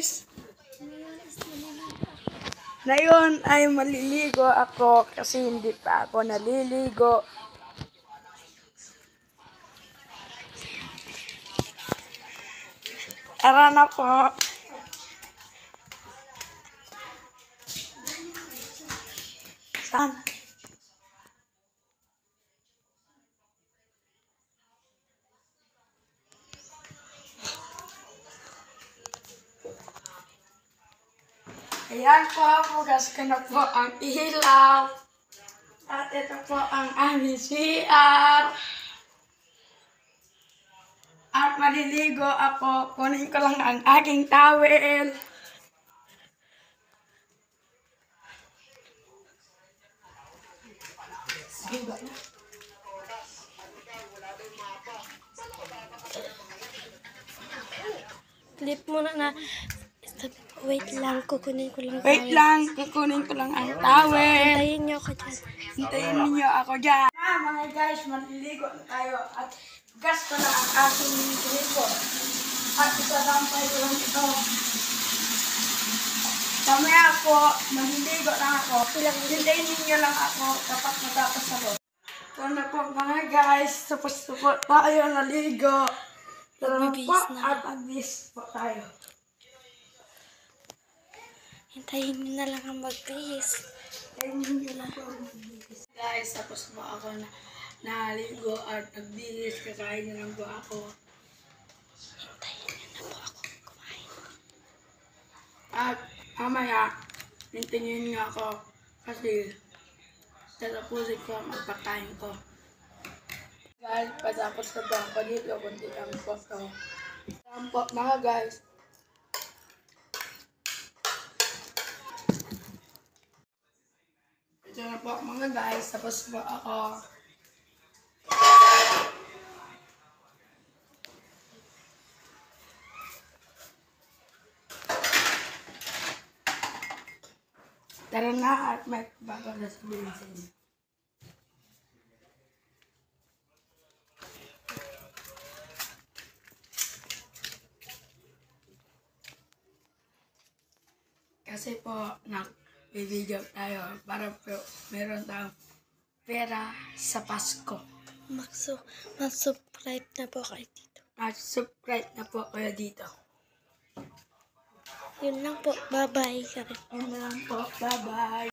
guys. Ngayon ay maliligo ako kasi hindi pa ako naliligo. Tara na po. Saan? Ayan po, bukas ko na po ang ilaw. At ito po ang aming CR. At maliligo ako. Kunin ko lang ang aking towel. Clip mo na. Wait lang, kukunin ko lang. Wait lang, kukunin ko lang ang towel. Hintayin niyo ako dyan. Hintayin niyo ako dyan. Mga guys, maliligo na tayo. At gasto na ang aking gripo. At isasampay ko lang ito. Kamaya po, maliligo na ako. Hintayin niyo lang ako kapag matapos ako. Ito na po mga guys, tapos na po tayo naligo. Tara na po at magbihis po tayo. Hintayin niyo na lang ang magbihis. Hintayin niyo lang po ang magbihis. Guys, tapos po ako na naligo at nagbihis. Kakain niyo lang po ako. Hintayin niyo na po ako kumain. At mamaya, hintayin niyo ako kasi tatapusin ko ang pagkain ko. Guys, patapos na po ako dito, kundi lang po ako. Ayan po mga guys. Ito na po mga guys, tapos po ako. Tara na at may babasabihin sa inyo. Kasi po, nag-video tayo para po meron tayong pera sa Pasko. Mag-subscribe na po kayo dito. Subscribe na po kayo dito. Yun lang po. Bye-bye. Yun na lang po. Bye-bye.